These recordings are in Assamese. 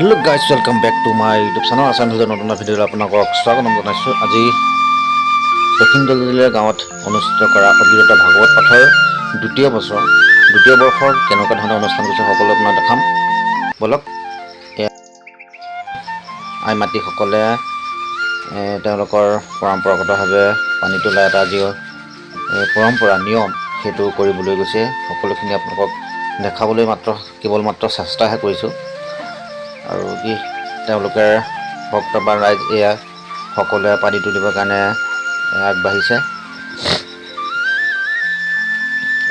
Hello guys welcome back to my YouTube channel आसान नतुन ভিডিঅ আপোনালোকক স্বাগতম জনাইছো। আজি দক্ষিণ দলদলীয়া গাঁৱত অনুষ্ঠিত কৰা অবিৰত ভাগৱত পাঠৰ দ্বিতীয় বৰ্ষৰ কেনেকুৱা ধৰণৰ অনুষ্ঠান হৈছে সকলো আপোনাক দেখাম। বলক আই মাতৃসকলে তেওঁলোকৰ পৰম্পৰাগতভাৱে পানী তোলা এটা যি পৰম্পৰা নিয়ম সেইটো কৰিবলৈ গৈছে। সকলোখিনি আপোনালোকক দেখাবলৈ কেৱল চেষ্টাহে কৰিছোঁ। আৰু কি তেওঁলোকে ভক্ত বা ৰাইজ এয়া সকলোৱে পানী তুলিবৰ কাৰণে আগবাঢ়িছে।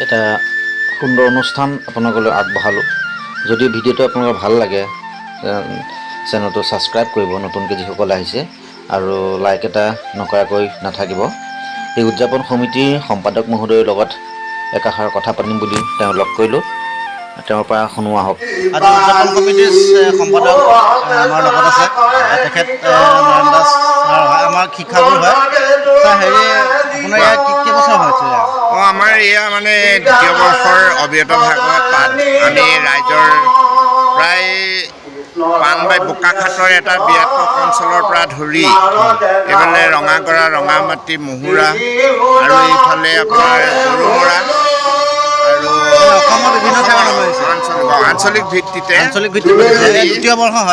এটা সুন্দৰ অনুষ্ঠান আপোনালোকলৈ আগবঢ়ালোঁ। যদি ভিডিঅ'টো আপোনালোকৰ ভাল লাগে চেনেলটো ছাবস্ক্ৰাইব কৰিব, নতুনকৈ যিসকলে আহিছে, আৰু লাইক এটা নকৰাকৈ নাথাকিব। এই উদযাপন সমিতিৰ সম্পাদক মহোদয়ৰ লগত একাষাৰ কথা পাতিম বুলি তেওঁ লগ কৰিলোঁ। তেওঁৰ পৰা শুনোৱা হওক। আজি উদযাপন কমিটিৰ সম্পাদক আমাৰ লগত আছে, তেখেত নাৰায়ণ দাস ছাৰ হয়, আমাৰ শিক্ষাগুৰু হয়। ছাৰ আপোনাৰ ইয়াত কেইবছৰ হৈছে? আমাৰ এয়া মানে দ্বিতীয় বৰ্ষৰ অবিৰত ভাগৱত পাঠ। আমি ৰাইজৰ প্ৰায় পাণবাই বোকাখাটৰ এটা ব্যাপক অঞ্চলৰ পৰা ধৰি এইফালে ৰঙাগড়া, ৰঙামাটি, মহুৰা আৰু এইফালে আপোনাৰ গৰুমৰা আৰু অসমৰ বিভিন্ন ঠাইত আঞ্চলিক ভিত্তিতে দ্বিতীয় বৰ্ষৰ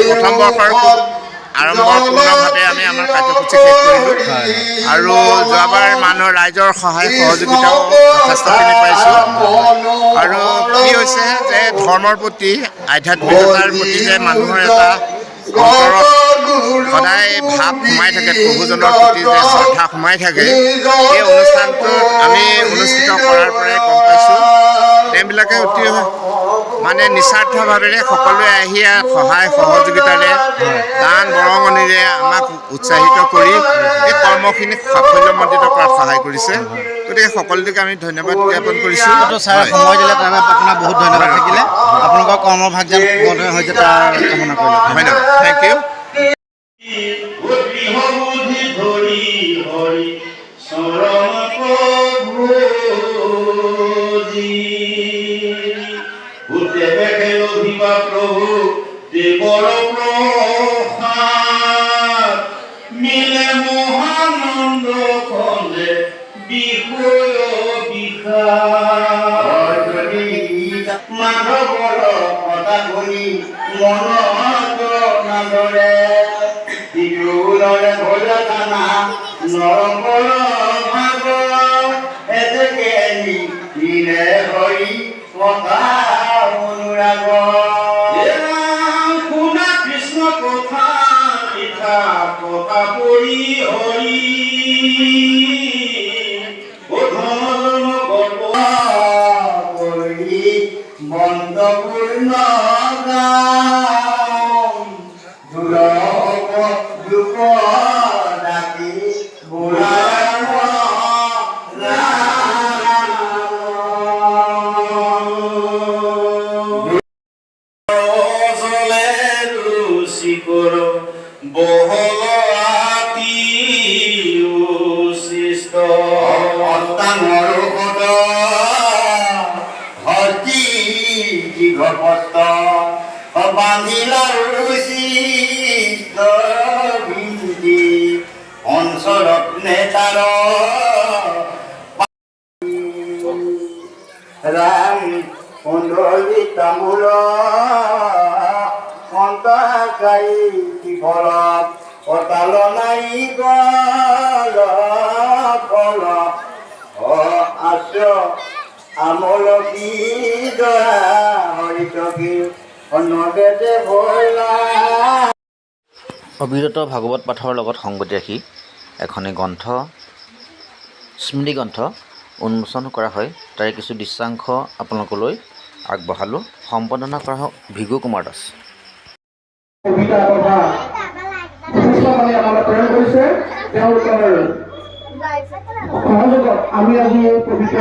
প্ৰথম বৰ্ষৰ আৰম্ভ পূৰ্ণভাৱে আমি আমাৰ কাৰ্যসূচী শেষ কৰিলোঁ। আৰু যোৱাবাৰ মানুহৰ ৰাইজৰ সহায় সহযোগিতাও যথেষ্টখিনি পাইছোঁ। আৰু কি হৈছে যে ধৰ্মৰ প্ৰতি, আধ্যাত্মিকতাৰ প্ৰতি যে মানুহৰ এটা অন্তৰত সদায় ভাৱ সোমাই থাকে, প্ৰভুজনৰ প্ৰতি যে শ্ৰদ্ধা সোমাই থাকে, এই অনুষ্ঠানটোত আমি অনুষ্ঠিত কৰাৰ পৰাই গম পাইছোঁ। তেওঁবিলাকে অতি মানে নিস্বাৰ্থভাৱেৰে সকলোৱে আহি সহায় সহযোগিতাৰে দান বৰঙণিৰে আমাক উৎসাহিত কৰি এই কৰ্মখিনিক সাফল্যমণ্ডিত কৰাত সহায় কৰিছে। গতিকে সকলোকে আমি ধন্যবাদ জ্ঞাপন কৰিছোঁ। ছাৰ সময় দিলে তাৰ বাবে আপোনাক বহুত ধন্যবাদ থাকিলে। আপোনালোকৰ কৰ্মভাগ যেন বৰ্ধন হৈছে তাৰ কামনা কৰিলোঁ। ধন্যবাদ, থেংক ইউ। প্ৰভু দেবৰ প্ৰসাদ মিলে মহানন্দ খলে বিষয় মাধৱৰ কথা শুনি মনত নাদৰে তিৰুলৰে ভোজনা নৰকৰ ভাগ এতেকে নিলে হৰি কথা অনুৰাগ শুনা কৃষ্ণ কথা পিঠা কথা পৰি হৰি কৰি বন্ধপূৰ্ণ দূৰ দুখ ৰাতি বুঢ়া অঞ্চলত নেতাৰ ৰাম সুন্দৰী তামোল সন্তাকাৰী ফলত অতাল নাই গল ফল আশ্ৰ আমলকি দৰা হৰিতকী অনবেদে ভলা। অবিৰত ভাগৱত পাঠৰ লগত সংগতি ৰাখি এখনি গ্ৰন্থ স্মৃতি গ্ৰন্থ উন্মোচন কৰা হয়। তাৰে কিছু দৃশ্যাংশ আপোনালোকলৈ আগবঢ়ালোঁ। সম্পাদনা কৰা হওক ভিগু কুমাৰ দাস। আমি আজি পবিত্ৰ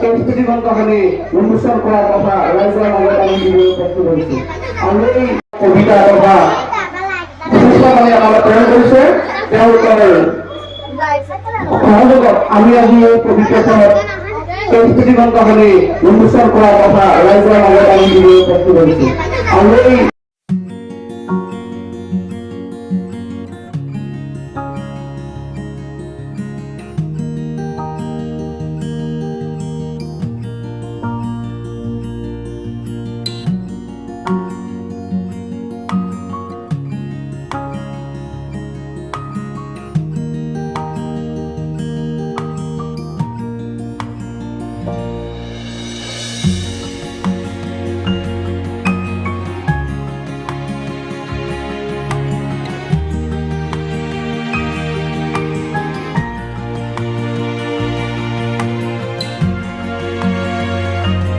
সংস্কৃতি গ্ৰন্থখনি উন্মোচন কৰাৰ কথা ৰাইজৰ মাজত আমি দিবলৈ প্ৰস্তুত হৈছোঁ। আৰু এই কবিতা তথা আমাক প্ৰেৰণ কৰিছে তেওঁলোকৰ সহযোগত আমি আজি এই পবিত্ৰ সংস্কৃতি গ্ৰন্থখনি উন্মোচন কৰাৰ কথা ৰাইজৰ মাজত আমি দিবলৈ প্ৰস্তুত হৈছোঁ। আৰু এই